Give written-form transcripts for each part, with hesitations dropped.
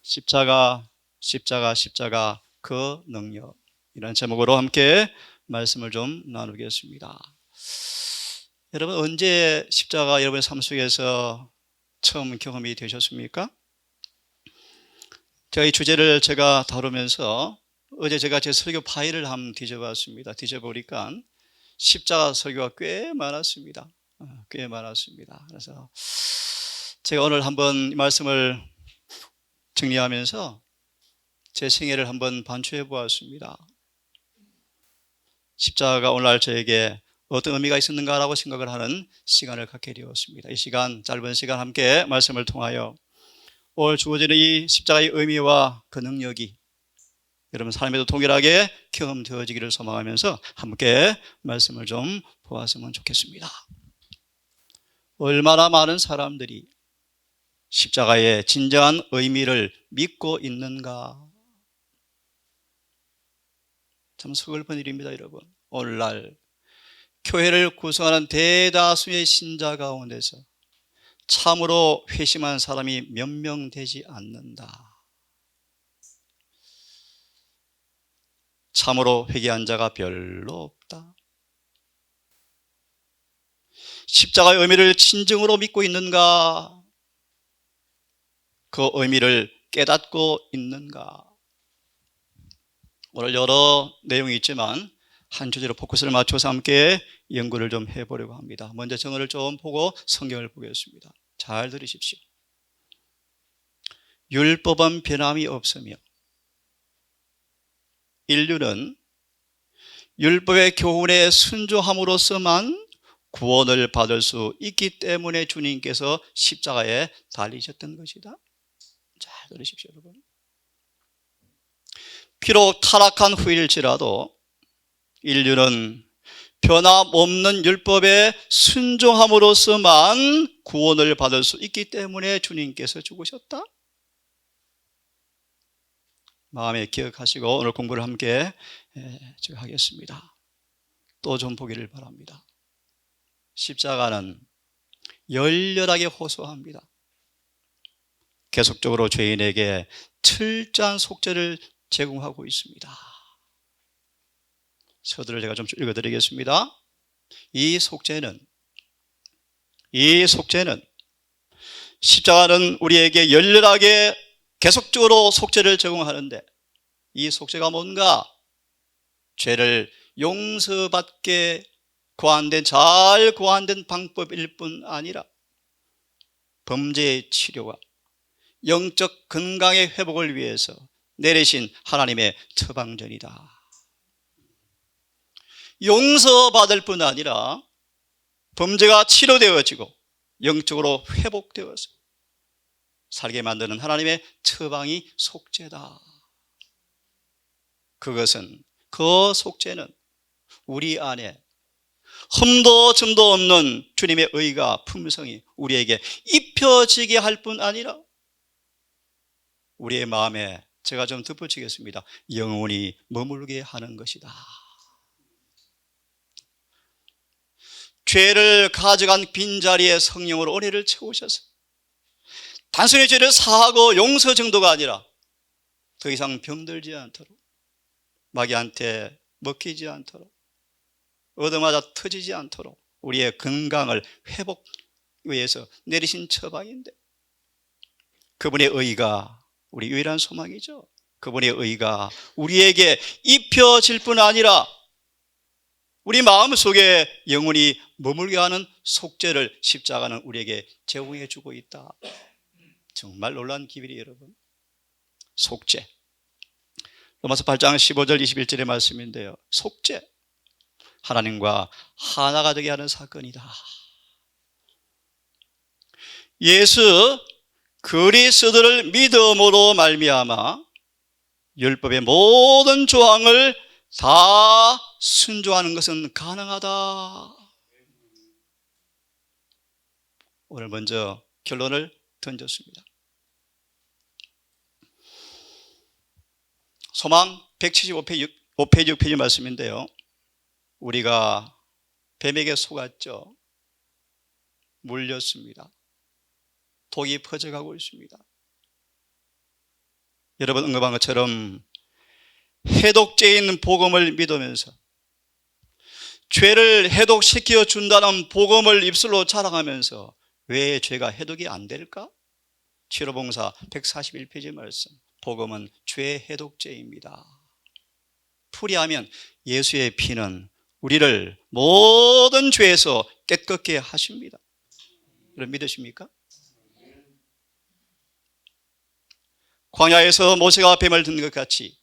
십자가, 십자가, 십자가 그 능력, 이런 제목으로 함께 말씀을 좀 나누겠습니다. 여러분, 언제 십자가 여러분의 삶 속에서 처음 경험이 되셨습니까? 제가 이 주제를 다루면서 어제 제가 제 설교 파일을 한번 뒤져봤습니다. 뒤져보니까 십자가 설교가 꽤 많았습니다. 꽤 많았습니다. 그래서 제가 오늘 한번 이 말씀을 정리하면서 제 생애를 한번 반추해 보았습니다. 십자가가 오늘날 저에게 어떤 의미가 있었는가라고 생각을 하는 시간을 갖게 되었습니다. 이 시간, 짧은 시간 함께 말씀을 통하여 오늘 주어지는 이 십자가의 의미와 그 능력이 여러분 삶에도 동일하게 경험되어지기를 소망하면서 함께 말씀을 좀 보았으면 좋겠습니다. 얼마나 많은 사람들이 십자가의 진정한 의미를 믿고 있는가. 참 서글픈 일입니다, 여러분. 오늘날 교회를 구성하는 대다수의 신자 가운데서 참으로 회심한 사람이 몇 명 되지 않는다. 참으로 회개한 자가 별로 없다. 십자가의 의미를 진정으로 믿고 있는가? 그 의미를 깨닫고 있는가? 오늘 여러 내용이 있지만 한 주제로 포커스를 맞춰서 함께 연구를 좀 해보려고 합니다. 먼저 정언을 좀 보고 성경을 보겠습니다. 잘 들으십시오. 율법은 변함이 없으며 인류는 율법의 교훈에 순종함으로써만 구원을 받을 수 있기 때문에 주님께서 십자가에 달리셨던 것이다. 잘 들으십시오, 여러분. 비록 타락한 후일지라도 인류는 변함없는 율법에 순종함으로써만 구원을 받을 수 있기 때문에 주님께서 죽으셨다. 마음에 기억하시고 오늘 공부를 함께 하겠습니다. 또 좀 보기를 바랍니다. 십자가는 열렬하게 호소합니다. 계속적으로 죄인에게 철저한 속죄를 제공하고 있습니다. 서두를 제가 좀 읽어드리겠습니다. 이 속죄는 십자가는 우리에게 열렬하게 계속적으로 속죄를 제공하는데 이 속죄가 뭔가? 죄를 용서받게 잘 고안된 방법일 뿐 아니라 범죄의 치료와 영적 건강의 회복을 위해서 내리신 하나님의 처방전이다. 용서받을 뿐 아니라 범죄가 치료되어지고 영적으로 회복되어서 살게 만드는 하나님의 처방이 속죄다. 그 속죄는 우리 안에 흠도 점도 없는 주님의 의가 품성이 우리에게 입혀지게 할 뿐 아니라 우리의 마음에, 제가 좀 덧붙이겠습니다, 영원히 머물게 하는 것이다. 죄를 가져간 빈자리에 성령으로 은혜를 채우셔서 단순히 죄를 사하고 용서 정도가 아니라 더 이상 병들지 않도록, 마귀한테 먹히지 않도록, 얻어맞아 터지지 않도록 우리의 건강을 회복 위해서 내리신 처방인데, 그분의 의가 우리 유일한 소망이죠. 그분의 의가 우리에게 입혀질 뿐 아니라 우리 마음속에 영원히 머물게 하는 속죄를 십자가는 우리에게 제공해 주고 있다. 정말 놀라운 기별이에요, 여러분. 속죄. 로마서 8장 15절 21절의 말씀인데요, 속죄, 하나님과 하나가 되게 하는 사건이다. 예수 그리스도를 믿음으로 말미암아 율법의 모든 조항을 다 순종하는 것은 가능하다. 오늘 먼저 결론을 던졌습니다. 소망 175페이지 6페이지 말씀인데요, 우리가 뱀에게 속았죠. 물렸습니다. 독이 퍼져가고 있습니다. 여러분 언급한 것처럼 해독제인 복음을 믿으면서 죄를 해독시켜 준다는 복음을 입술로 자랑하면서 왜 죄가 해독이 안 될까? 치료봉사 141페이지 말씀, 복음은 죄 해독제입니다. 풀이하면 예수의 피는 우리를 모든 죄에서 깨끗게 하십니다. 여러분 믿으십니까? 광야에서 모세가 뱀을 든 것 같이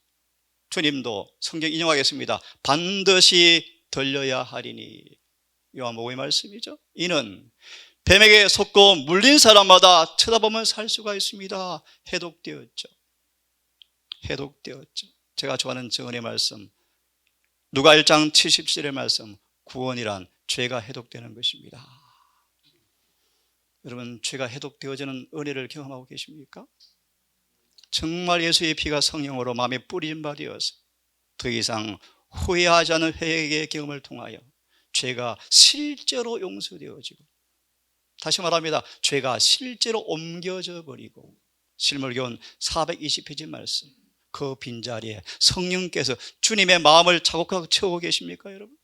주님도 성경 인용하겠습니다. 반드시 들려야 하리니. 요한복음의 말씀이죠. 이는 뱀에게 속고 물린 사람마다 쳐다보면 살 수가 있습니다. 해독되었죠. 해독되었죠. 제가 좋아하는 정언의 말씀, 누가 1장 77의 말씀, 구원이란 죄가 해독되는 것입니다. 여러분 죄가 해독되어지는 은혜를 경험하고 계십니까? 정말 예수의 피가 성령으로 마음에 뿌린 바 되어서 더 이상 후회하지 않은 회개의 경험을 통하여 죄가 실제로 용서되어지고, 다시 말합니다, 죄가 실제로 옮겨져 버리고, 실물교훈 420페이지 말씀, 그 빈자리에 성령께서 주님의 마음을 차곡차곡 채우고 계십니까 여러분?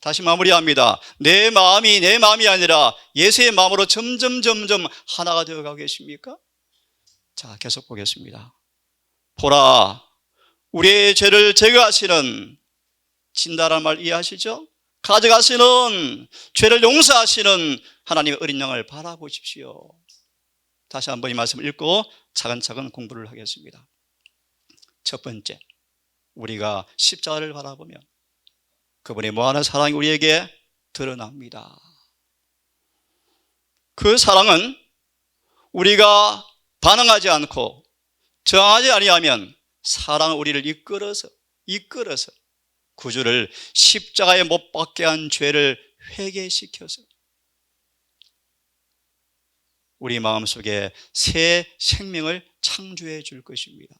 다시 마무리합니다. 내 마음이 아니라 예수의 마음으로 점점 하나가 되어가고 계십니까? 자, 계속 보겠습니다. 보라, 우리의 죄를 제거하시는, 진다라는 말 이해하시죠? 가져가시는, 죄를 용서하시는 하나님의 어린 양을 바라보십시오. 다시 한번 이 말씀을 읽고 차근차근 공부를 하겠습니다. 첫 번째, 우리가 십자가를 바라보면 그분의 무한한 사랑이 우리에게 드러납니다. 그 사랑은 우리가 반응하지 않고 저항하지 아니하면 사랑은 우리를 이끌어서 구주를 십자가에 못 박게 한 죄를 회개시켜서 우리 마음속에 새 생명을 창조해 줄 것입니다.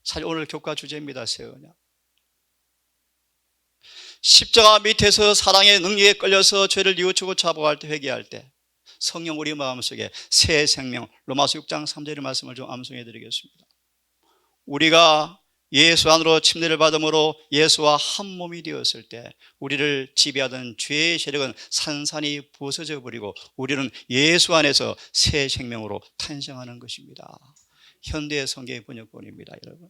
사실 오늘 교과 주제입니다. 새 언약. 십자가 밑에서 사랑의 능력에 끌려서 죄를 뉘우치고 자복할 때, 회개할 때 성령 우리 마음속에 새 생명, 로마서 6장 3절의 말씀을 좀 암송해 드리겠습니다. 우리가 예수 안으로 침례를 받음으로 예수와 한 몸이 되었을 때 우리를 지배하던 죄의 세력은 산산이 부서져 버리고 우리는 예수 안에서 새 생명으로 탄생하는 것입니다. 현대 성경의 번역본입니다. 여러분,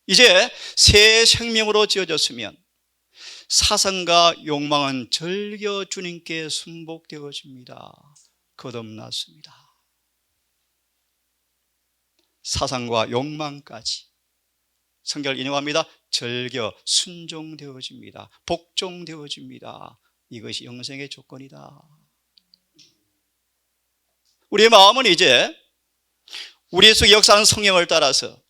이제 새 생명으로 지어졌으면 사상과 욕망은 절겨 주님께 순복되어집니다. 거듭났습니다. 사상과 욕망까지 성경을 인용합니다. 절겨 순종되어집니다. 복종되어집니다. 이것이 영생의 조건이다. 우리의 마음은 이제 우리 속에 역사하는 성령을 따라서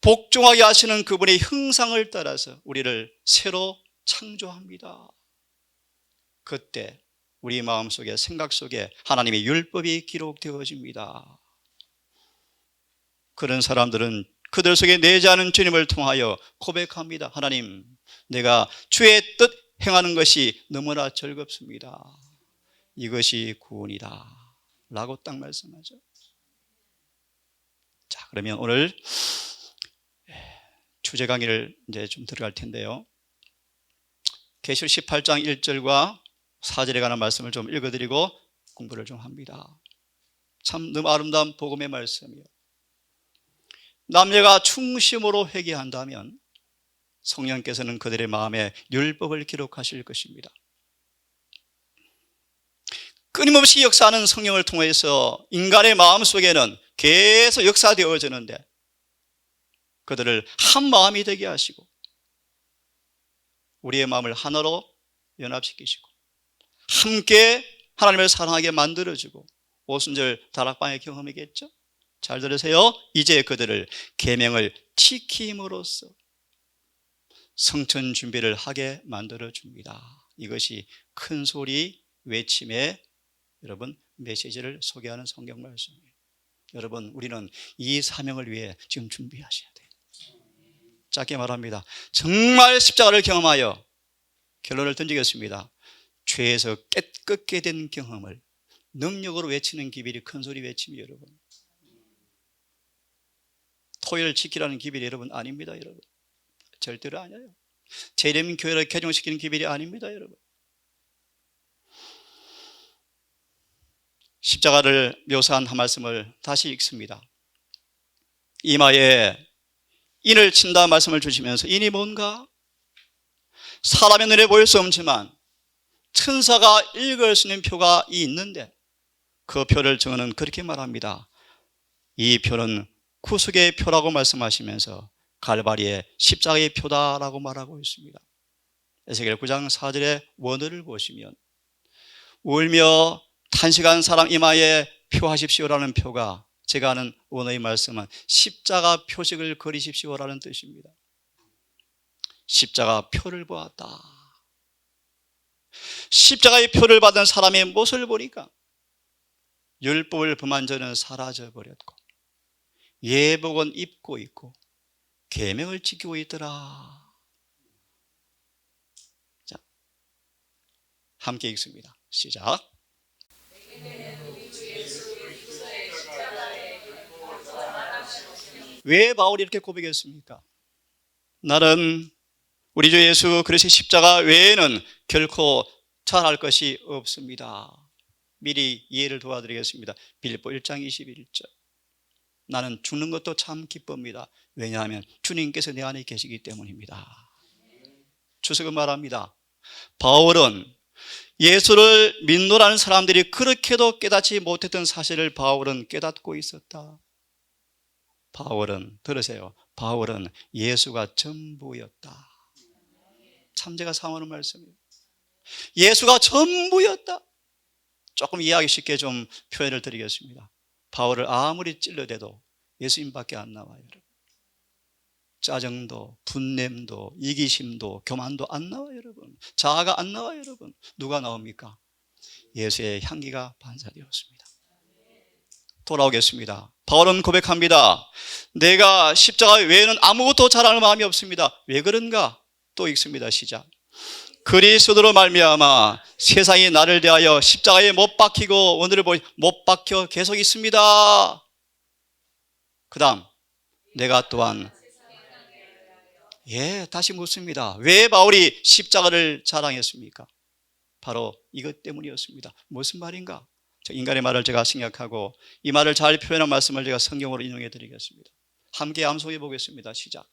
복종하게 하시는 그분의 형상을 따라서 우리를 새로 창조합니다. 그때 우리 마음속에, 생각 속에 하나님의 율법이 기록되어집니다. 그런 사람들은 그들 속에 내재하는 주님을 통하여 고백합니다. 하나님, 내가 주의 뜻 행하는 것이 너무나 즐겁습니다. 이것이 구원이다 라고 딱 말씀하죠. 자, 그러면 오늘 주제 강의를 이제 좀 들어갈 텐데요. 계시록 18장 1절과 4절에 관한 말씀을 좀 읽어드리고 공부를 좀 합니다. 참 너무 아름다운 복음의 말씀이요. 남녀가 충심으로 회개한다면 성령께서는 그들의 마음에 율법을 기록하실 것입니다. 끊임없이 역사하는 성령을 통해서 인간의 마음속에는 계속 역사되어지는데 그들을 한 마음이 되게 하시고 우리의 마음을 하나로 연합시키시고 함께 하나님을 사랑하게 만들어주고, 오순절 다락방의 경험이겠죠. 잘 들으세요. 이제 그들을 계명을 지킴으로써 성천 준비를 하게 만들어줍니다. 이것이 큰 소리 외침의 여러분 메시지를 소개하는 성경 말씀이에요. 여러분, 우리는 이 사명을 위해 지금 준비하셔야 돼요. 짧게 말합니다. 정말 십자가를 경험하여 결론을 던지겠습니다. 죄에서 깨끗게 된 경험을 능력으로 외치는 기별이 큰 소리 외침이 여러분. 토요일 지키라는 기별이 여러분 아닙니다, 여러분. 절대로 아니에요. 재림 교회를 개종시키는 기별이 아닙니다, 여러분. 십자가를 묘사한 한 말씀을 다시 읽습니다. 이마에 인을 친다 말씀을 주시면서, 인이 뭔가? 사람의 눈에 보일 수 없지만 천사가 읽을 수 있는 표가 있는데, 그 표를 저는 그렇게 말합니다. 이 표는 구속의 표라고 말씀하시면서 갈바리의 십자가의 표다라고 말하고 있습니다. 에스겔 9장 4절의 원어를 보시면, 울며 탄식한 사람 이마에 표하십시오라는 표가, 제가 아는 원어의 말씀은 십자가 표식을 그리십시오라는 뜻입니다. 십자가 표를 보았다. 십자가의 표를 받은 사람의 모습을 보니까 율법을 범한 자는 사라져버렸고 예복은 입고 있고 계명을 지키고 있더라. 자, 함께 읽습니다. 시작. 왜 바울이 이렇게 고백했습니까? 나는 우리 주 예수 그리스도의 십자가 외에는 결코 잘할 것이 없습니다. 미리 이해를 도와드리겠습니다. 빌립보 1장 21절. 나는 죽는 것도 참 기쁩니다. 왜냐하면 주님께서 내 안에 계시기 때문입니다. 주석은 말합니다. 바울은 예수를 믿노라는 사람들이 그렇게도 깨닫지 못했던 사실을 바울은 깨닫고 있었다. 바울은, 들으세요, 바울은 예수가 전부였다. 참제가 사모하는 말씀이에요. 예수가 전부였다. 조금 이해하기 쉽게 좀 표현을 드리겠습니다. 바울을 아무리 찔러대도 예수님밖에 안 나와요, 여러분. 짜증도, 분냄도, 이기심도, 교만도 안 나와요, 여러분. 자아가 안 나와요, 여러분. 누가 나옵니까? 예수의 향기가 반사되었습니다. 돌아오겠습니다. 바울은 고백합니다. 내가 십자가 외에는 아무것도 잘할 마음이 없습니다. 왜 그런가? 또 읽습니다. 시작. 그리스도로 말미암아 세상이 나를 대하여 십자가에 못 박히고, 오늘을 보니 못 박혀 계속 있습니다. 그 다음, 내가 또한, 다시 묻습니다. 왜 바울이 십자가를 자랑했습니까? 바로 이것 때문이었습니다. 무슨 말인가? 인간의 말을 제가 생략하고 이 말을 잘 표현한 말씀을 제가 성경으로 인용해 드리겠습니다. 함께 암송해 보겠습니다. 시작.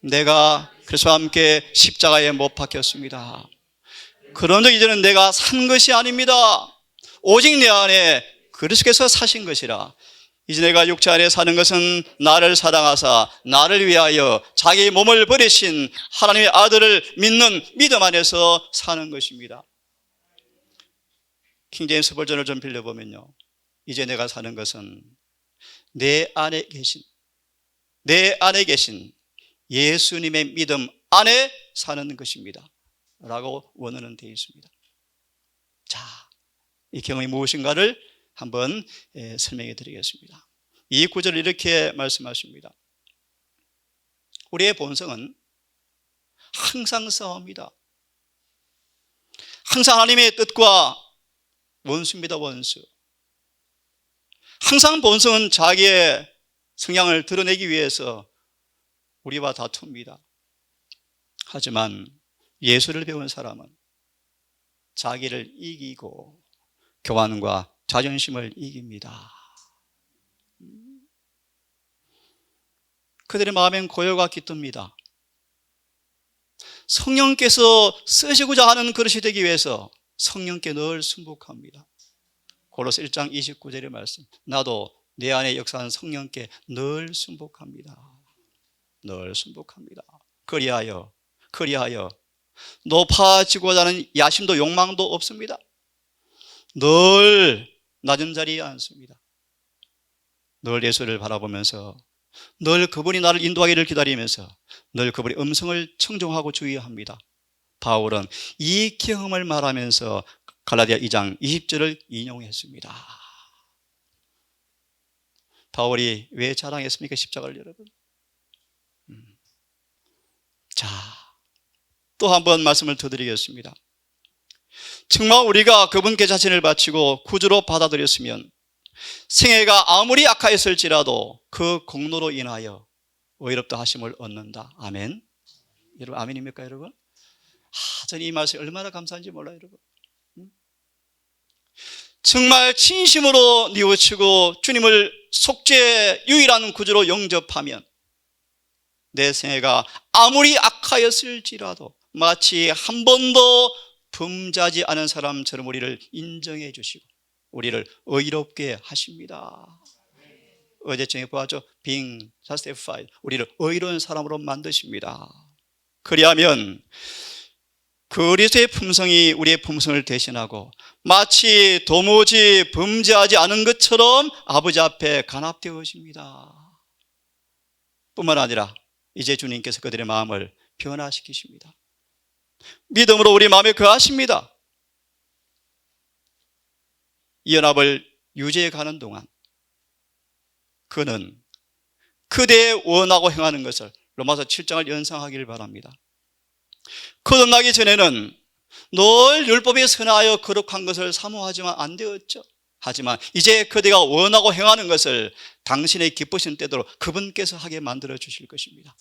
내가 그리스도와 함께 십자가에 못 박혔습니다. 그런데 이제는 내가 산 것이 아닙니다. 오직 내 안에 그리스도께서 사신 것이라. 이제 내가 육체 안에 사는 것은 나를 사랑하사 나를 위하여 자기 몸을 버리신 하나님의 아들을 믿는 믿음 안에서 사는 것입니다. 킹제임스 버전을 좀 빌려보면요, 이제 내가 사는 것은 내 안에 계신 예수님의 믿음 안에 사는 것입니다 라고 원어는 되어 있습니다. 자, 이 경험이 무엇인가를 한번 설명해 드리겠습니다. 이 구절을 이렇게 말씀하십니다. 우리의 본성은 항상 싸웁니다. 항상 하나님의 뜻과 원수입니다. 원수. 항상 본성은 자기의 성향을 드러내기 위해서 우리와 다툽니다. 하지만 예수를 배운 사람은 자기를 이기고 교만과 자존심을 이깁니다. 그들의 마음엔 고요가 깃듭니다. 성령께서 쓰시고자 하는 그릇이 되기 위해서 성령께 늘 순복합니다. 고로새 1장 29절의 말씀, 나도 내 안에 역사하는 성령께 늘 순복합니다. 늘 순복합니다. 그리하여 높아지고자 하는 야심도 욕망도 없습니다. 늘 낮은 자리에 앉습니다. 늘 예수를 바라보면서, 늘 그분이 나를 인도하기를 기다리면서, 늘 그분의 음성을 청종하고 주의합니다. 바울은 이 경험을 말하면서 갈라디아 2장 20절을 인용했습니다. 바울이 왜 자랑했습니까? 십자가를, 여러분. 자, 또 한 번 말씀을 더 드리겠습니다. 정말 우리가 그분께 자신을 바치고 구주로 받아들였으면 생애가 아무리 악하였을지라도 그 공로로 인하여 의롭다 하심을 얻는다. 아멘. 여러분 아멘입니까 여러분? 저는 이 말씀이 얼마나 감사한지 몰라요 여러분. 정말 진심으로 뉘우치고 주님을 속죄의 유일한 구주로 영접하면 내 생애가 아무리 악하였을지라도 마치 한 번도 범죄하지 않은 사람처럼 우리를 인정해 주시고 우리를 의롭게 하십니다. 어제 저녁에 보았죠? Being justified. 우리를 의로운 사람으로 만드십니다. 그리하면 그리스도의 품성이 우리의 품성을 대신하고 마치 도무지 범죄하지 않은 것처럼 아버지 앞에 간합되어집니다. 뿐만 아니라 이제 주님께서 그들의 마음을 변화시키십니다. 믿음으로 우리 마음에 거하십니다. 이 연합을 유지해 가는 동안 그는 그대의 원하고 행하는 것을 로마서 7장을 연상하기를 바랍니다. 거듭나기 전에는 늘 율법에 선하여 거룩한 것을 사모하지만 안 되었죠. 하지만 이제 그대가 원하고 행하는 것을 당신의 기쁘신 때대로 그분께서 하게 만들어 주실 것입니다.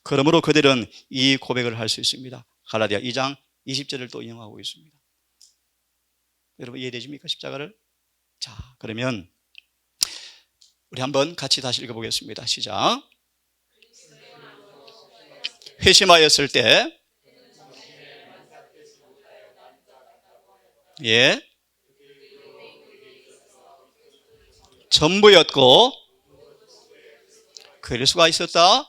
그러므로 그들은 이 고백을 할 수 있습니다. 갈라디아 2장 20절을 또 인용하고 있습니다. 여러분 이해되십니까? 십자가를? 자, 그러면 우리 한번 같이 다시 읽어보겠습니다. 시작. 회심하였을 때 전부였고 그럴 수가 있었다.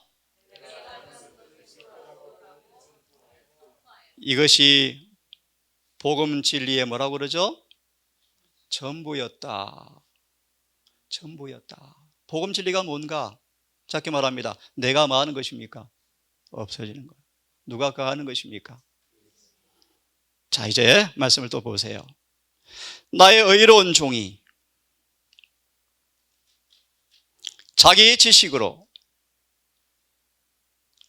이것이 복음 진리의 뭐라고 그러죠? 전부였다. 전부였다. 복음 진리가 뭔가? 작게 말합니다. 내가 뭐 하는 것입니까? 없어지는 것. 누가 가하는 것입니까? 자, 이제 말씀을 또 보세요. 나의 의로운 종이 자기 지식으로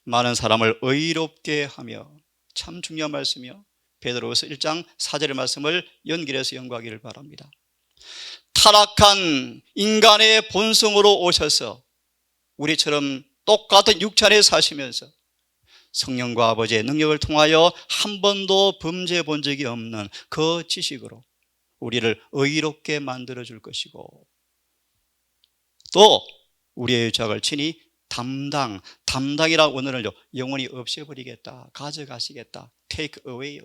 많은 사람을 의롭게 하며, 참 중요한 말씀이요. 베드로후서 1장 4절의 말씀을 연결해서 연구하기를 바랍니다. 타락한 인간의 본성으로 오셔서 우리처럼 똑같은 육체 안에 사시면서 성령과 아버지의 능력을 통하여 한 번도 범죄해 본 적이 없는 그 지식으로 우리를 의롭게 만들어 줄 것이고, 또 우리의 죄악을 친히 담당이라 원어를 영원히 없애버리겠다, 가져가시겠다, take away,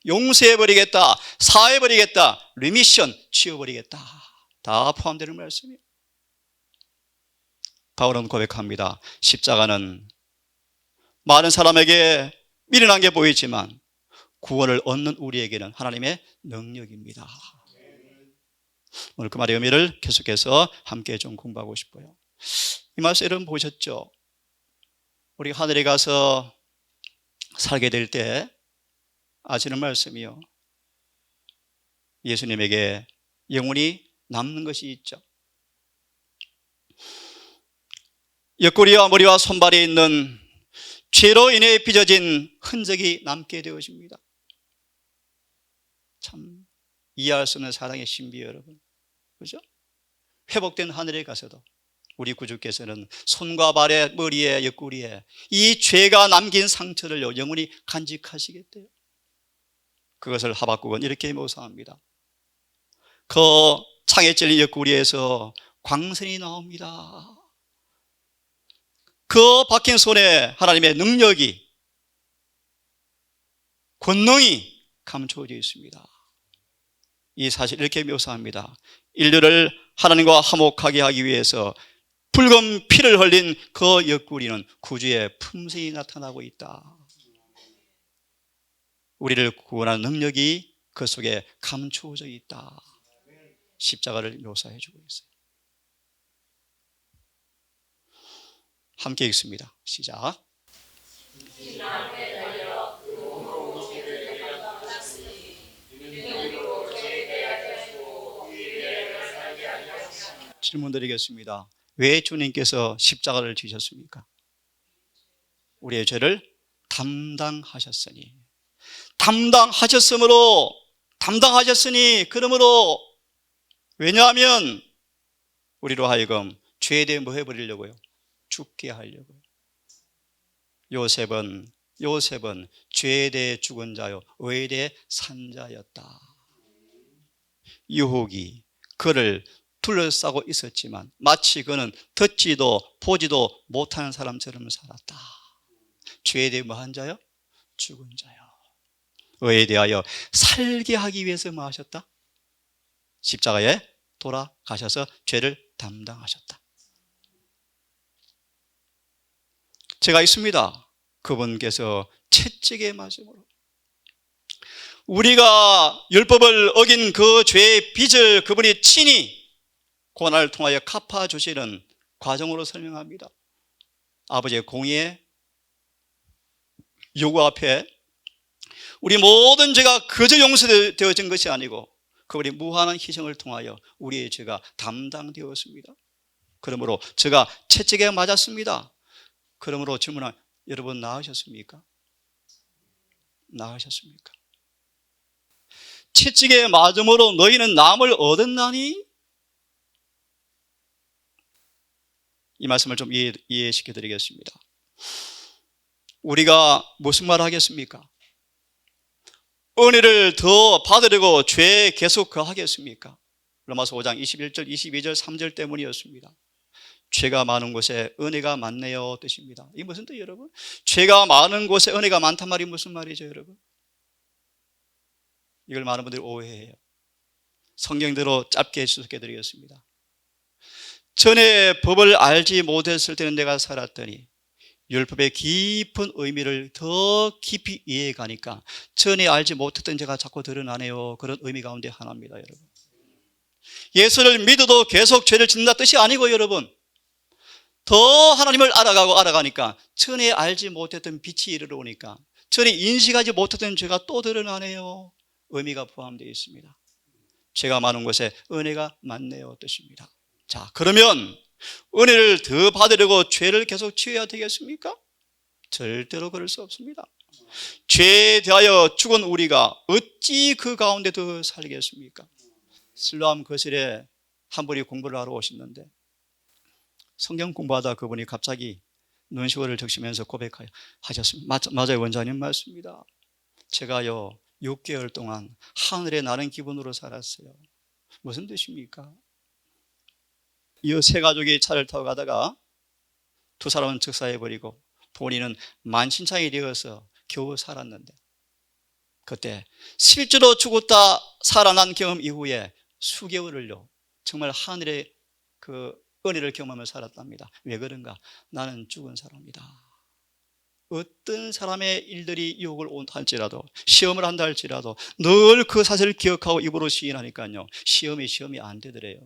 용서해버리겠다, 사해버리겠다, 리미션, 치워버리겠다, 다 포함되는 말씀이에요. 바울은 고백합니다. 십자가는 많은 사람에게 미련한 게 보이지만 구원을 얻는 우리에게는 하나님의 능력입니다. 오늘 그 말의 의미를 계속해서 함께 좀 공부하고 싶어요. 이 말씀 여러분 보셨죠? 우리 하늘에 가서 살게 될 때 아시는 말씀이요, 예수님에게 영원히 남는 것이 있죠. 옆구리와 머리와 손발에 있는 죄로 인해 빚어진 흔적이 남게 되어집니다. 참 이해할 수 없는 사랑의 신비 여러분, 그죠? 회복된 하늘에 가서도 우리 구주께서는 손과 발에, 머리에, 옆구리에 이 죄가 남긴 상처를 영원히 간직하시겠대요. 그것을 하박국은 이렇게 묘사합니다. 그 창에 찔린 옆구리에서 광선이 나옵니다. 그 박힌 손에 하나님의 능력이, 권능이 감춰져 있습니다. 이 사실 이렇게 묘사합니다. 인류를 하나님과 화목하게 하기 위해서 붉은 피를 흘린 그 옆구리는 구주의 품성이 나타나고 있다. 우리를 구원하는 능력이 그 속에 감추어져 있다. 십자가를 묘사해 주고 있어요. 함께 읽습니다. 시작. 질문 드리겠습니다. 왜 주님께서 십자가를 지셨습니까? 우리의 죄를 담당하셨으니. 담당하셨으니 그러므로 왜냐하면 우리로 하여금 죄에 대해 뭐 해버리려고요? 죽게 하려고요. 요셉은 죄에 대해 죽은 자요 의에 대해 산 자였다. 유혹이 그를 둘러싸고 있었지만 마치 그는 듣지도 보지도 못하는 사람처럼 살았다. 죄에 대해 뭐 한 자요? 죽은 자요. 의에 대하여 살게 하기 위해서 뭐 하셨다? 십자가에 돌아가셔서 죄를 담당하셨다. 제가 있습니다. 그분께서 채찍에 맞음으로 우리가 율법을 어긴 그 죄의 빚을 그분이 친히 고난을 통하여 갚아주시는 과정으로 설명합니다. 아버지의 공의의 요구 앞에 우리 모든 죄가 그저 용서되어진 것이 아니고 그분이 무한한 희생을 통하여 우리의 죄가 담당되었습니다. 그러므로 제가 채찍에 맞았습니다. 그러므로 질문한 여러분 나으셨습니까? 나으셨습니까? 채찍에 맞음으로 너희는 남을 얻었나니? 이 말씀을 좀 이해시켜 드리겠습니다. 우리가 무슨 말 하겠습니까? 은혜를 더 받으려고 죄에 계속 거하겠습니까? 로마서 5장 21절, 22절, 3절 때문이었습니다. 죄가 많은 곳에 은혜가 많네요 뜻입니다. 이게 무슨 뜻이에요 여러분? 죄가 많은 곳에 은혜가 많단 말이 무슨 말이죠 여러분? 이걸 많은 분들이 오해해요. 성경대로 짧게 해석해 드리겠습니다. 전에 법을 알지 못했을 때는 내가 살았더니 율법의 깊은 의미를 더 깊이 이해해 가니까 전에 알지 못했던 제가 자꾸 드러나네요. 그런 의미 가운데 하나입니다 여러분. 예수를 믿어도 계속 죄를 짓는다 뜻이 아니고 여러분, 더 하나님을 알아가니까 전에 알지 못했던 빛이 이르러 오니까 전에 인식하지 못했던 죄가 또 드러나네요. 의미가 포함되어 있습니다. 죄가 많은 곳에 은혜가 많네요 뜻입니다. 자, 그러면 은혜를 더 받으려고 죄를 계속 지어야 되겠습니까? 절대로 그럴 수 없습니다. 죄에 대하여 죽은 우리가 어찌 그 가운데 더 살겠습니까? 슬로암 거실에 한 분이 공부를 하러 오셨는데 성경 공부하다 그분이 갑자기 눈시울을 적시면서 고백하셨습니다. 맞아요 원장님 맞습니다. 제가요 6개월 동안 하늘에 나는 기분으로 살았어요. 무슨 뜻입니까? 이 세 가족이 차를 타고 가다가 두 사람은 즉사해버리고 본인은 만신창이 되어서 겨우 살았는데 그때 실제로 죽었다 살아난 경험 이후에 수개월을요 정말 하늘의 그 은혜를 경험하며 살았답니다. 왜 그런가? 나는 죽은 사람이다. 어떤 사람의 일들이 유혹을 할지라도 시험을 한다 할지라도 늘 그 사실을 기억하고 입으로 시인하니까요 시험이 안 되더래요.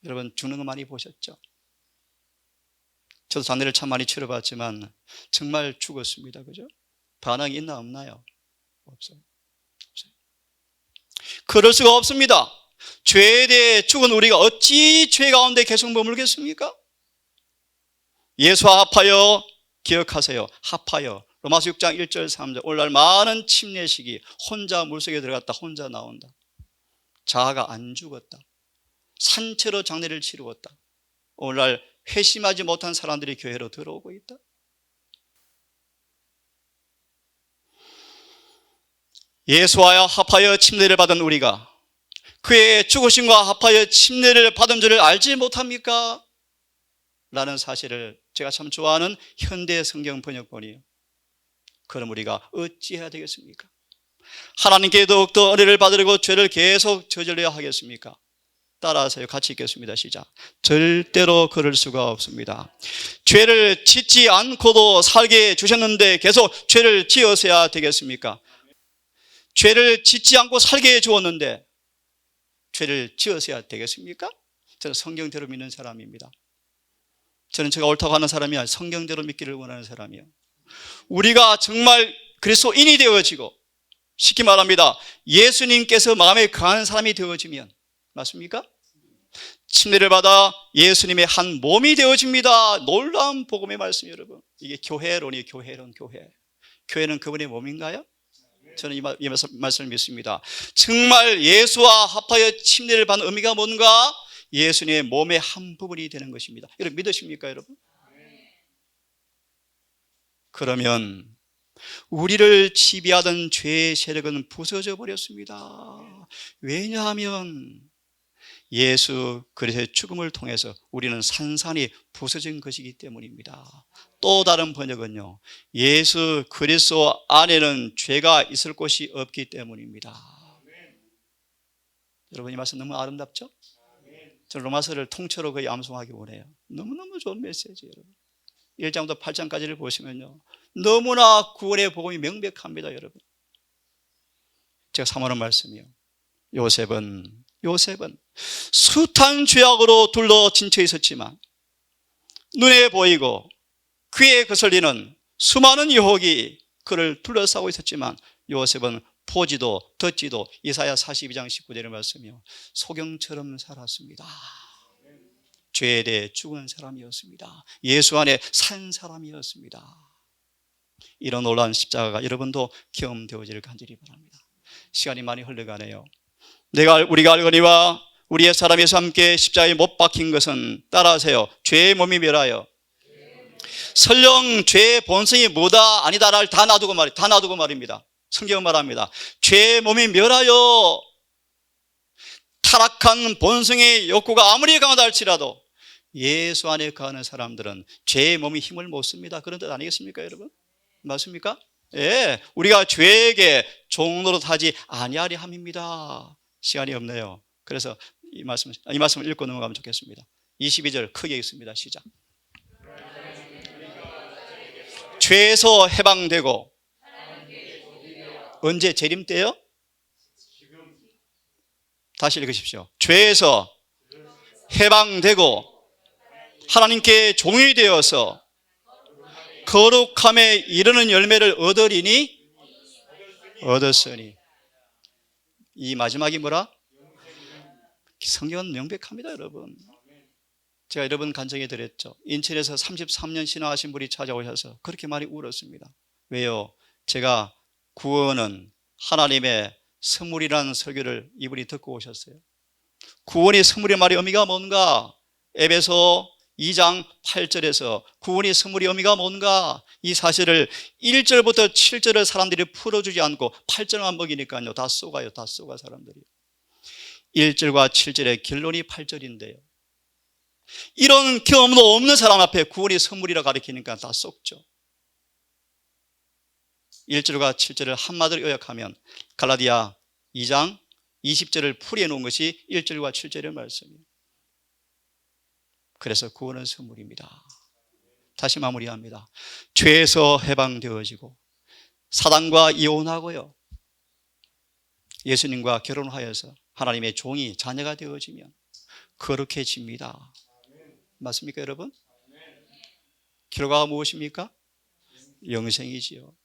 여러분 죽는 거 많이 보셨죠? 저도 장례를 참 많이 치러봤지만 정말 죽었습니다. 그죠? 반응이 있나 없나요? 없어요. 그럴 수가 없습니다. 죄에 대해 죽은 우리가 어찌 죄 가운데 계속 머물겠습니까? 예수와 합하여 기억하세요. 합하여 로마서 6장 1절 3절 오늘날 많은 침례식이 혼자 물속에 들어갔다 혼자 나온다. 자아가 안 죽었다. 산채로 장례를 치루었다. 오늘날 회심하지 못한 사람들이 교회로 들어오고 있다. 예수와 합하여 침례를 받은 우리가 그의 죽으심과 합하여 침례를 받은 줄을 알지 못합니까? 라는 사실을 제가 참 좋아하는 현대 성경 번역본이에요. 그럼 우리가 어찌해야 되겠습니까? 하나님께 더욱더 은혜를 받으려고 죄를 계속 저질러야 하겠습니까? 따라하세요. 같이 읽겠습니다. 시작. 절대로 그럴 수가 없습니다. 죄를 짓지 않고도 살게 해주셨는데 계속 죄를 지어서야 되겠습니까? 죄를 짓지 않고 살게 해주었는데 죄를 지어서야 되겠습니까? 저는 성경대로 믿는 사람입니다. 저는 제가 옳다고 하는 사람이 아니라 성경대로 믿기를 원하는 사람이에요. 우리가 정말 그리스도인이 되어지고 쉽게 말합니다. 예수님께서 마음에 거하는 사람이 되어지면 맞습니까? 침례를 받아 예수님의 한 몸이 되어집니다. 놀라운 복음의 말씀 여러분. 이게 교회론이에요. 교회. 교회는 그분의 몸인가요? 저는 이 말씀을 믿습니다. 정말 예수와 합하여 침례를 받는 의미가 뭔가? 예수님의 몸의 한 부분이 되는 것입니다. 여러분 믿으십니까, 여러분? 그러면 우리를 지배하던 죄의 세력은 부서져 버렸습니다. 왜냐하면 예수 그리스도의 죽음을 통해서 우리는 산산이 부서진 것이기 때문입니다. 또 다른 번역은요, 예수 그리스도 안에는 죄가 있을 곳이 없기 때문입니다. 여러분 이 말씀 너무 아름답죠? 저는 로마서를 통째로 거의 암송하기 원해요. 너무너무 좋은 메시지예요. 1장부터 8장까지를 보시면요, 너무나 구원의 복음이 명백합니다. 여러분, 제가 사모하는 말씀이요, 요셉은 숱한 죄악으로 둘러 진쳐 있었지만 눈에 보이고 귀에 거슬리는 수많은 유혹이 그를 둘러싸고 있었지만 요셉은 보지도 듣지도 이사야 42장 19절의 말씀이요, 소경처럼 살았습니다. 죄에 대해 죽은 사람이었습니다. 예수 안에 산 사람이었습니다. 이런 놀라운 십자가가 여러분도 경험되어지를 간절히 바랍니다. 시간이 많이 흘러가네요. 우리가 알거니와 우리의 사람 예수 함께 십자가에 못 박힌 것은, 따라하세요, 죄의 몸이 멸하여 설령 죄의 본성이 뭐다 아니다를 다 놔두고 말입니다. 성경은 말합니다. 죄의 몸이 멸하여 타락한 본성의 욕구가 아무리 강하다 할지라도 예수 안에 거하는 사람들은 죄의 몸이 힘을 못 씁니다. 그런 뜻 아니겠습니까, 여러분? 맞습니까? 예, 우리가 죄에게 종노릇하지 아니하리 함입니다. 시간이 없네요. 그래서 이 말씀을 읽고 넘어가면 좋겠습니다. 22절 크게 읽습니다. 시작. 죄에서 해방되고, 언제? 재림 때요? 다시 읽으십시오. 죄에서 해방되고 하나님께 종이 되어서 거룩함에 이르는 열매를 얻었으니. 이 마지막이 뭐라? 성경은 명백합니다, 여러분. 제가 여러분 간증해 드렸죠. 인천에서 33년 신앙하신 분이 찾아오셔서 그렇게 많이 울었습니다. 왜요? 제가 구원은 하나님의 선물이라는 설교를 이분이 듣고 오셨어요. 구원이 선물의 말의 의미가 뭔가? 에베소 2장 8절에서 구원이 선물의 의미가 뭔가? 이 사실을 1절부터 7절을 사람들이 풀어주지 않고 8절만 먹이니까요, 다 쏘가 사람들이. 1절과 7절의 결론이 8절인데요, 이런 경험도 없는 사람 앞에 구원이 선물이라 가르치니까 다 쏙죠. 1절과 7절을 한마디로 요약하면 갈라디아 2장 20절을 풀이해 놓은 것이 1절과 7절의 말씀이에요. 그래서 구원은 선물입니다. 다시 마무리합니다. 죄에서 해방되어지고 사단과 이혼하고요, 예수님과 결혼하여서 하나님의 종이 자녀가 되어지면 거룩해집니다. 맞습니까, 여러분? 결과가 무엇입니까? 영생이지요.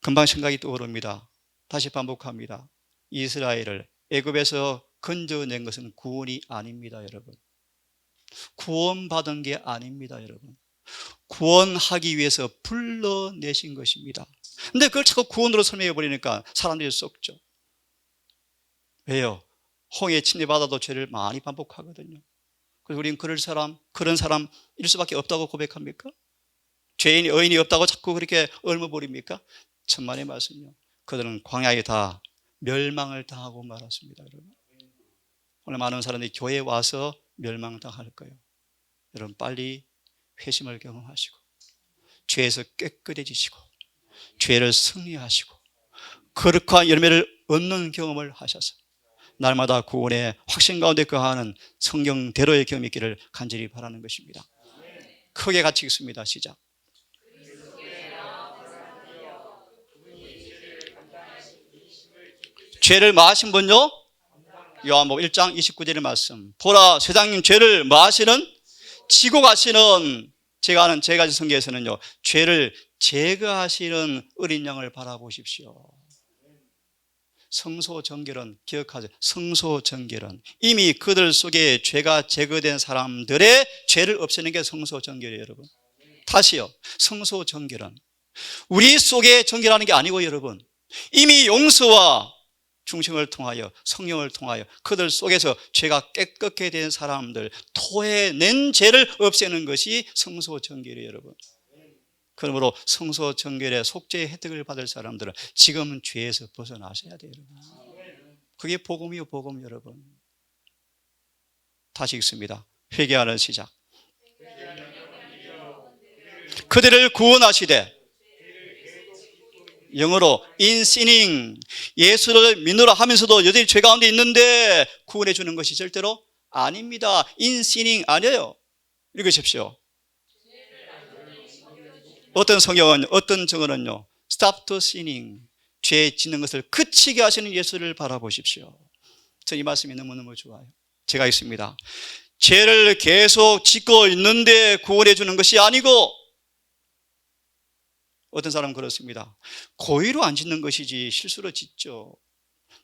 금방 생각이 떠오릅니다. 다시 반복합니다. 이스라엘을 애굽에서 건져낸 것은 구원이 아닙니다, 여러분. 구원받은 게 아닙니다, 여러분. 구원하기 위해서 불러내신 것입니다. 근데 그걸 자꾸 구원으로 설명해 버리니까 사람들이 썩죠. 왜요? 홍해 침례받아도 죄를 많이 반복하거든요. 그래서 우리는 그런 사람일 수밖에 없다고 고백합니까? 죄인이 의인이 없다고 자꾸 그렇게 얽어버립니까? 천만의 말씀이요, 그들은 광야에 다 멸망을 당하고 말았습니다. 여러분, 오늘 많은 사람들이 교회에 와서 멸망당할 거예요. 여러분, 빨리 회심을 경험하시고 죄에서 깨끗해지시고 죄를 승리하시고 거룩한 열매를 얻는 경험을 하셔서 날마다 구원의 확신 가운데 거하는 성경대로의 경험이 있기를 간절히 바라는 것입니다. 크게 같이 읽습니다. 시작. 죄를 마신 분요? 요한복음 1장 29절의 말씀. 보라, 세상님 죄를 마시는, 지고 가시는, 제가 아는 제가지 성경에서는요, 죄를 제거하시는 어린 양을 바라보십시오. 성소정결은, 기억하세요. 성소정결은 이미 그들 속에 죄가 제거된 사람들의 죄를 없애는 게 성소정결이에요, 여러분. 다시요. 성소정결은 우리 속에 정결하는 게 아니고 여러분, 이미 용서와 중생을 통하여 성령을 통하여 그들 속에서 죄가 깨끗게 된 사람들, 토해낸 죄를 없애는 것이 성소 정결이에요 여러분. 그러므로 성소 정결의 속죄의 혜택을 받을 사람들은 지금 죄에서 벗어나셔야 돼요 여러분. 그게 복음이요 복음 여러분. 다시 읽습니다. 회개하는 시작. 그들을 구원하시되, 영어로 in sinning, 예수를 믿노라 하면서도 여전히 죄 가운데 있는데 구원해 주는 것이 절대로 아닙니다. in sinning 아니에요. 읽으십시오. 어떤 성경은, 어떤 정언은요, stop to sinning, 죄 짓는 것을 그치게 하시는 예수를 바라보십시오. 전 이 말씀이 너무너무 좋아요. 제가 있습니다. 죄를 계속 짓고 있는데 구원해 주는 것이 아니고, 어떤 사람은 그렇습니다. 고의로 안 짓는 것이지 실수로 짓죠.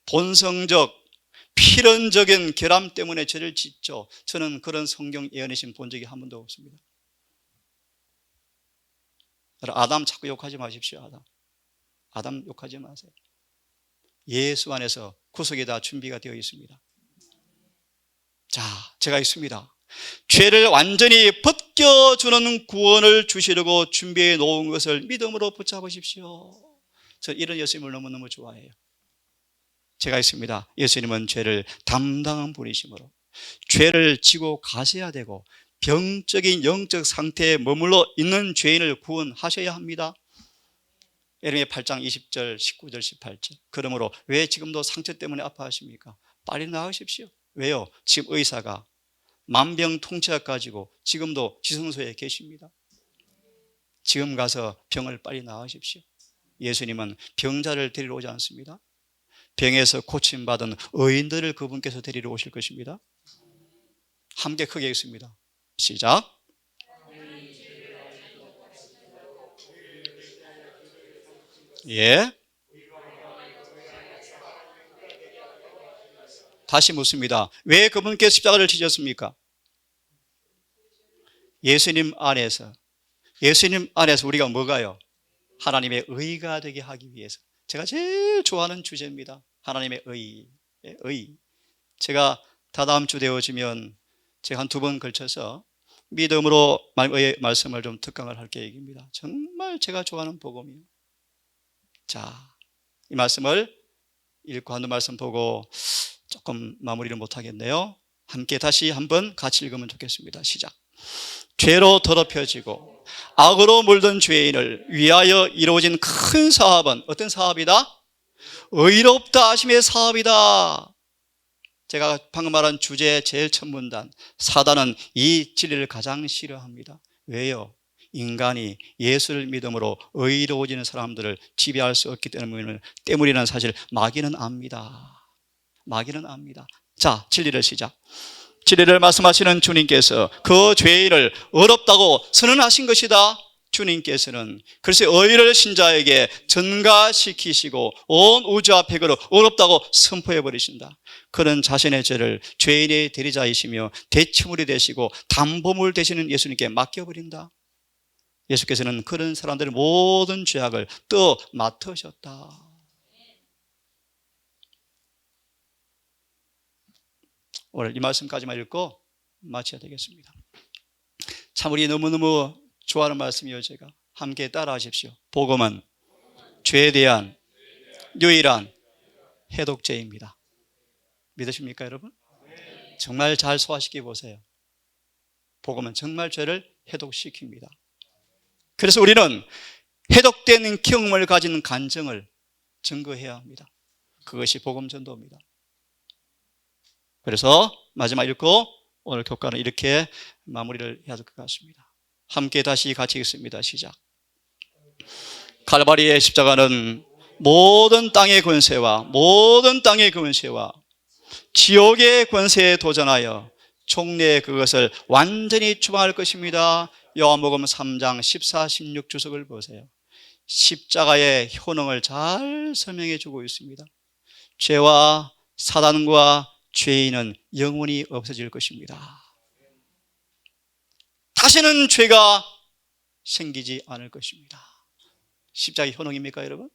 본성적, 필연적인 결함 때문에 죄를 짓죠. 저는 그런 성경 예언이신 본 적이 한 번도 없습니다. 아담 자꾸 욕하지 마십시오. 아담 욕하지 마세요. 예수 안에서 구속이 다 준비가 되어 있습니다. 자, 제가 있습니다. 죄를 완전히 벗겨주는 구원을 주시려고 준비해 놓은 것을 믿음으로 붙잡으십시오. 저 이런 예수님을 너무너무 좋아해요. 제가 있습니다. 예수님은 죄를 담당한 분이시므로 죄를 지고 가셔야 되고 병적인 영적 상태에 머물러 있는 죄인을 구원하셔야 합니다. 예레미야 8장 20절, 19절, 18절. 그러므로 왜 지금도 상처 때문에 아파하십니까? 빨리 나으십시오. 왜요? 지금 의사가 만병통치약 가지고 지금도 지성소에 계십니다. 지금 가서 병을 빨리 나으십시오. 예수님은 병자를 데리러 오지 않습니다. 병에서 고침받은 의인들을 그분께서 데리러 오실 것입니다. 함께 크게 읽습니다. 시작. 예. 다시 묻습니다. 왜 그분께서 십자가를 지셨습니까? 예수님 안에서 우리가 뭐가요? 하나님의 의가 되게 하기 위해서. 제가 제일 좋아하는 주제입니다. 하나님의 의. 제가 다다음 주 되어지면 제가 한 2번 걸쳐서 믿음으로 의의 말씀을 좀 특강을 할 계획입니다. 정말 제가 좋아하는 복음이에요. 자, 이 말씀을 읽고 한두 말씀 보고 조금 마무리를 못하겠네요. 함께 다시 한번 같이 읽으면 좋겠습니다. 시작. 죄로 더럽혀지고 악으로 물든 죄인을 위하여 이루어진 큰 사업은 어떤 사업이다? 의롭다 하심의 사업이다. 제가 방금 말한 주제의 제일 첫 문단, 사단은 이 진리를 가장 싫어합니다. 왜요? 인간이 예수를 믿음으로 의로워지는 사람들을 지배할 수 없기 때문이라는 사실 마귀는 압니다. 마귀는 압니다. 자, 진리를 시작. 진리를 말씀하시는 주님께서 그 죄인을 의롭다고 선언하신 것이다. 주님께서는 그래서 의를 신자에게 전가시키시고 온 우주 앞에 그를 의롭다고 선포해 버리신다. 그는 자신의 죄를 죄인의 대리자이시며 대체물이 되시고 담보물 되시는 예수님께 맡겨버린다. 예수께서는 그런 사람들의 모든 죄악을 떠 맡으셨다. 오늘 이 말씀까지만 읽고 마쳐야 되겠습니다. 참 우리 너무너무 좋아하는 말씀이에요. 제가 함께 따라 하십시오. 복음은 죄에 대한 유일한 해독제입니다. 믿으십니까 여러분? 정말 잘 소화시켜 보세요. 복음은 정말 죄를 해독시킵니다. 그래서 우리는 해독된 경험을 가진 간증을 증거해야 합니다. 그것이 복음 전도입니다. 그래서 마지막 읽고 오늘 교과는 이렇게 마무리를 해야 될 것 같습니다. 함께 다시 같이 읽습니다. 시작. 칼바리의 십자가는 모든 땅의 권세와 지옥의 권세에 도전하여 총리의 그것을 완전히 추방할 것입니다. 요한복음 3장 14, 16 주석을 보세요. 십자가의 효능을 잘 설명해 주고 있습니다. 죄와 사단과 죄인은 영원히 없어질 것입니다. 다시는 죄가 생기지 않을 것입니다. 십자가 효능입니까 여러분?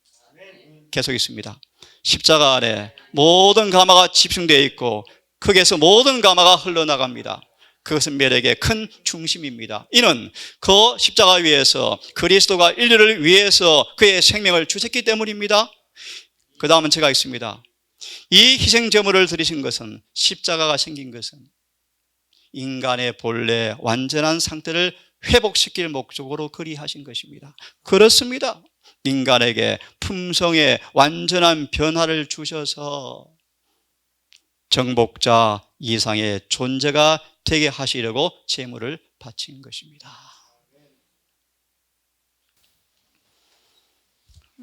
계속 있습니다. 십자가 안에 모든 가마가 집중되어 있고 거기에서 모든 가마가 흘러나갑니다. 그것은 멸액의 큰 중심입니다. 이는 그 십자가 위에서 그리스도가 인류를 위해서 그의 생명을 주셨기 때문입니다. 그 다음은 제가 있습니다. 이 희생제물을 드리신 것은, 십자가가 생긴 것은 인간의 본래 완전한 상태를 회복시킬 목적으로 그리하신 것입니다. 그렇습니다. 인간에게 품성의 완전한 변화를 주셔서 정복자 이상의 존재가 되게 하시려고 제물을 바친 것입니다.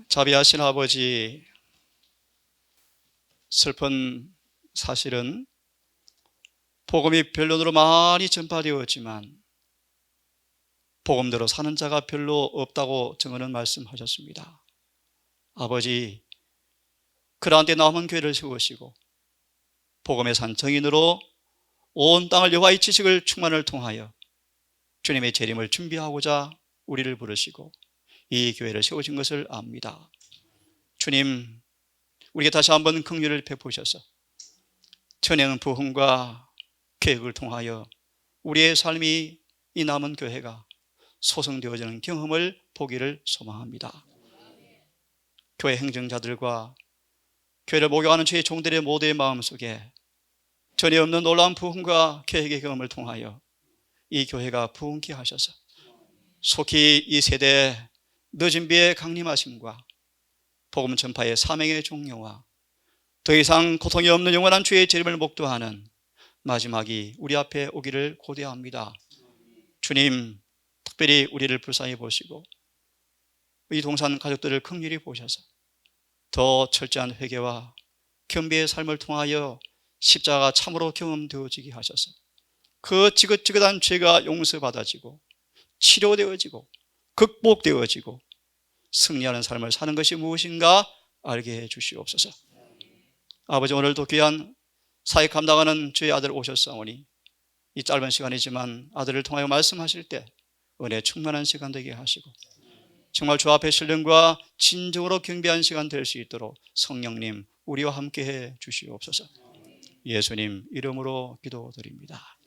자비하신 아버지, 슬픈 사실은 복음이 변론으로 많이 전파되었지만 복음대로 사는 자가 별로 없다고 증언은 말씀하셨습니다. 아버지, 그러한데 남은 교회를 세우시고 복음의 산 정인으로 온 땅을 여호와의 지식을 충만을 통하여 주님의 재림을 준비하고자 우리를 부르시고 이 교회를 세우신 것을 압니다. 주님, 우리에게 다시 한번 긍휼을 베푸셔서 천연 부흥과 계획을 통하여 우리의 삶이 이 남은 교회가 소성되어지는 경험을 보기를 소망합니다. 교회 행정자들과 교회를 목욕하는 주의 종들의 모두의 마음속에 전혀 없는 놀라운 부흥과 계획의 경험을 통하여 이 교회가 부흥케 하셔서 속히 이 세대의 늦은 비의 강림하심과 복음 전파의 사명의 종료와 더 이상 고통이 없는 영원한 주의 재림을 목도하는 마지막이 우리 앞에 오기를 고대합니다. 주님, 특별히 우리를 불쌍히 보시고 이 동산 가족들을 긍휼히 보셔서 더 철저한 회개와 겸비의 삶을 통하여 십자가가 참으로 경험되어지게 하셔서 그 지긋지긋한 죄가 용서받아지고 치료되어지고 극복되어지고 승리하는 삶을 사는 것이 무엇인가 알게 해 주시옵소서. 아버지, 오늘도 귀한 사역 감당하는 주의 아들 오셨사오니 이 짧은 시간이지만 아들을 통하여 말씀하실 때 은혜 충만한 시간 되게 하시고 정말 주 앞에 신령과 진정으로 경배한 시간 될 수 있도록 성령님 우리와 함께 해 주시옵소서. 예수님 이름으로 기도드립니다.